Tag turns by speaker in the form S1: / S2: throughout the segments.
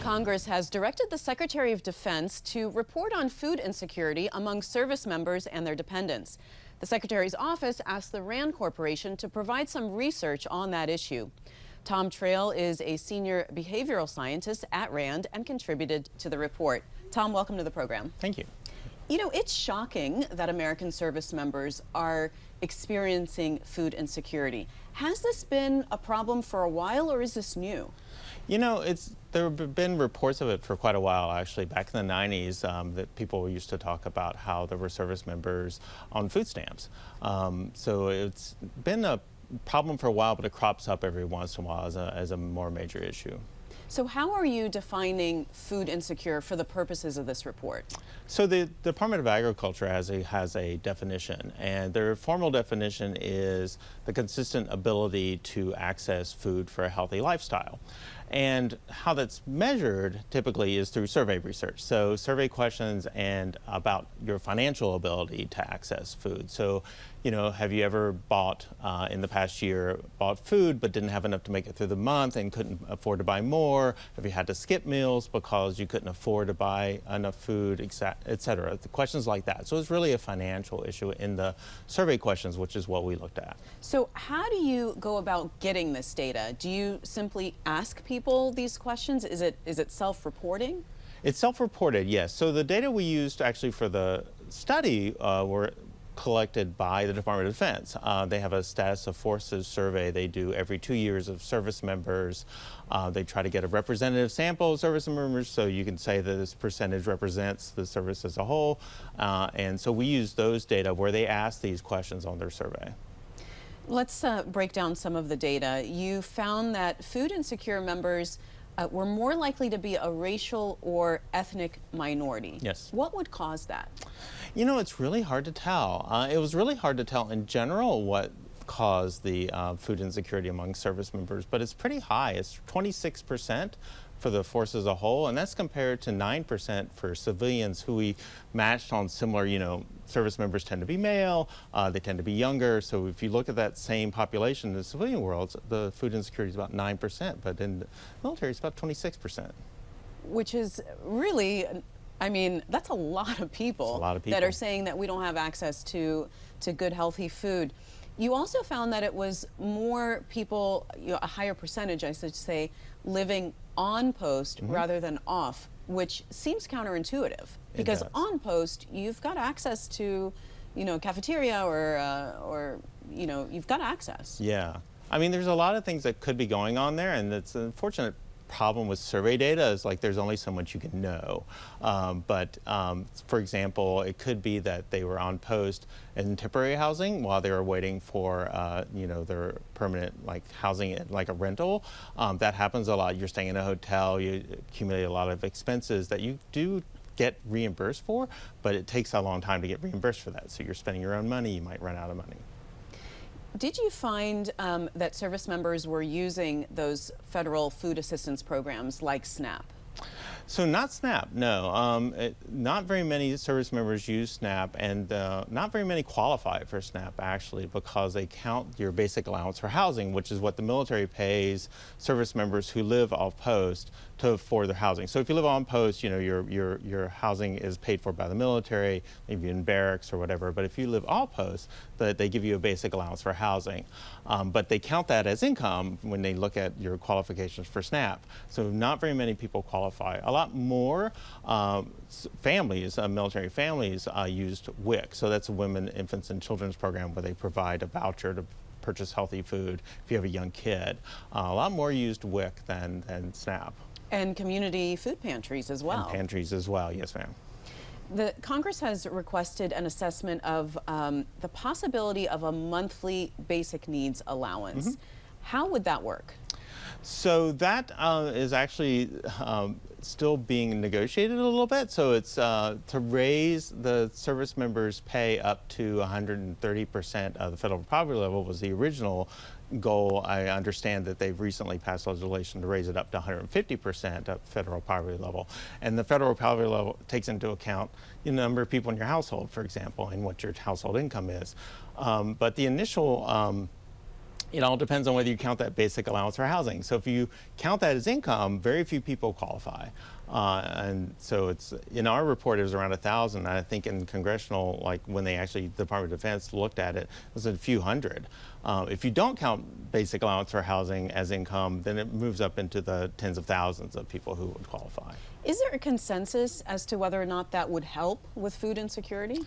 S1: Congress has directed the Secretary of Defense to report on food insecurity among service members and their dependents. The Secretary's office asked the RAND Corporation to provide some research on that issue. Tom Trail is a senior behavioral scientist at RAND and contributed to the report. Tom, welcome to the program.
S2: Thank you.
S1: You know, it's shocking that American service members are experiencing food insecurity. Has this been a problem for a while, or is this new?
S2: You know, there have been reports of it for quite a while, actually. Back in the 90s, that people used to talk about how there were service members on food stamps. So it's been a problem for a while, but it crops up every once in a while as a more major issue.
S1: So how are you defining food insecure for the purposes of this report?
S2: So the Department of Agriculture has a definition, and their formal definition is the consistent ability to access food for a healthy lifestyle. And how that's measured typically is through survey research. So survey questions and about your financial ability to access food. So, you know, have you ever bought in the past year, bought food but didn't have enough to make it through the month and couldn't afford to buy more? Have you had to skip meals because you couldn't afford to buy enough food, et cetera? The questions like that. So it's really a financial issue in the survey questions, which is what we looked at.
S1: So how do you go about getting this data? Do you simply ask people these questions? Is it self-reporting? It's
S2: self-reported, yes. So the data we used actually for the study were collected by the Department of Defense. They have a status of forces survey they do every 2 years of service members. They try to get a representative sample of service members, so you can say that this percentage represents the service as a whole. And so we use those data where they ask these questions on their survey.
S1: Let's break down some of the data. You found that food insecure members were more likely to be a racial or ethnic minority.
S2: Yes.
S1: What would cause that?
S2: You know, it's really hard to tell. It was really hard to tell in general what caused the food insecurity among service members, but it's pretty high. It's 26% for the force as a whole, and that's compared to 9% for civilians who we matched on similar, you know, service members tend to be male, they tend to be younger, so if you look at that same population in the civilian world, the food insecurity is about 9%, but in the military it's about 26%.
S1: Which is really, I mean, that's a lot of people, that are saying that we don't have access to good, healthy food. You also found that it was more people, you know, a higher percentage, I should say, living on post rather than off, which seems counterintuitive. Because on post, you've got access to, you know, cafeteria or you know, you've got access.
S2: Yeah. I mean, there's a lot of things that could be going on there, and it's an unfortunate problem with survey data is like there's only so much you can know. For example, it could be that they were on post in temporary housing while they were waiting for you know, their permanent housing, like a rental. That happens a lot. You're staying in a hotel, you accumulate a lot of expenses that you do get reimbursed for, but it takes a long time to get reimbursed for that. So you're spending your own money, you might run out of money.
S1: Did you find that service members were using those federal food assistance programs like SNAP?
S2: So not SNAP, no. Not very many service members use SNAP, and not very many qualify for SNAP actually, because they count your basic allowance for housing, which is what the military pays service members who live off post for their housing. So if you live on post, you know, your housing is paid for by the military, maybe in barracks or whatever. But if you live off post, they give you a basic allowance for housing. But they count that as income when they look at your qualifications for SNAP. So not very many people qualify. A lot more families, military families, used WIC. So that's a Women, Infants, and Children's program where they provide a voucher to purchase healthy food if you have a young kid. A lot more used WIC than SNAP.
S1: And community food pantries as well.
S2: And pantries as well, yes ma'am.
S1: The Congress has requested an assessment of the possibility of a monthly basic needs allowance. How would that work?
S2: So that is actually still being negotiated a little bit. So it's to raise the service members' pay up to 130% of the federal poverty level was the original goal. I understand that they've recently passed legislation to raise it up to 150% of federal poverty level. And the federal poverty level takes into account the number of people in your household, for example, and what your household income is. But the initial It all depends on whether you count that basic allowance for housing. So if you count that as income, very few people qualify. And so it's, in our report, it was around 1,000. I think in congressional, like when they actually, the Department of Defense looked at it, it was a few hundred. If you don't count basic allowance for housing as income, then it moves up into the tens of thousands of people who would qualify.
S1: Is there a consensus as to whether or not that would help with food insecurity?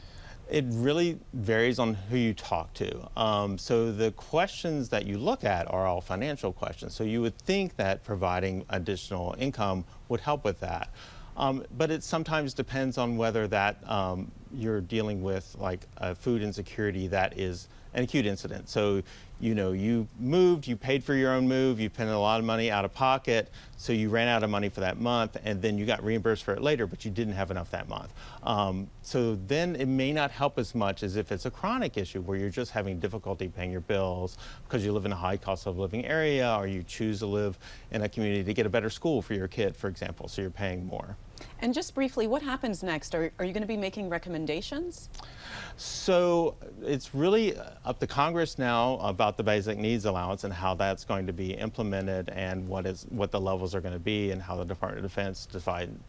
S2: It really varies on who you talk to. So the questions that you look at are all financial questions. So you would think that providing additional income would help with that. But it sometimes depends on whether that you're dealing with like a food insecurity that is an acute incident. So, you know, you moved, you paid for your own move, you spent a lot of money out of pocket, so you ran out of money for that month, and then you got reimbursed for it later, but you didn't have enough that month. So then it may not help as much as if it's a chronic issue where you're just having difficulty paying your bills because you live in a high cost of living area, or you choose to live in a community to get a better school for your kid, for example, so you're paying more.
S1: And just briefly, what happens next? Are you going to be making recommendations?
S2: So it's really up to Congress now about the basic needs allowance and how that's going to be implemented and what the levels are going to be and how the Department of Defense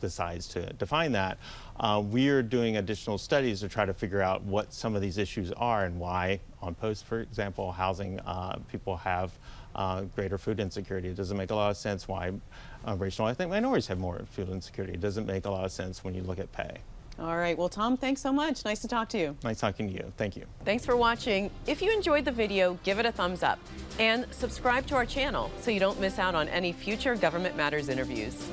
S2: decides to define that. We are doing additional studies to try to figure out what some of these issues are and why on post, for example, housing, people have greater food insecurity. It doesn't make a lot of sense why racial and ethnic minorities have more food insecurity. It doesn't make a lot of sense when you look at pay.
S1: All right. Well, Tom, thanks so much. Nice to talk to you.
S2: Nice talking to you. Thank you.
S1: Thanks for watching. If you enjoyed the video, give it a thumbs up and subscribe to our channel so you don't miss out on any future Government Matters interviews.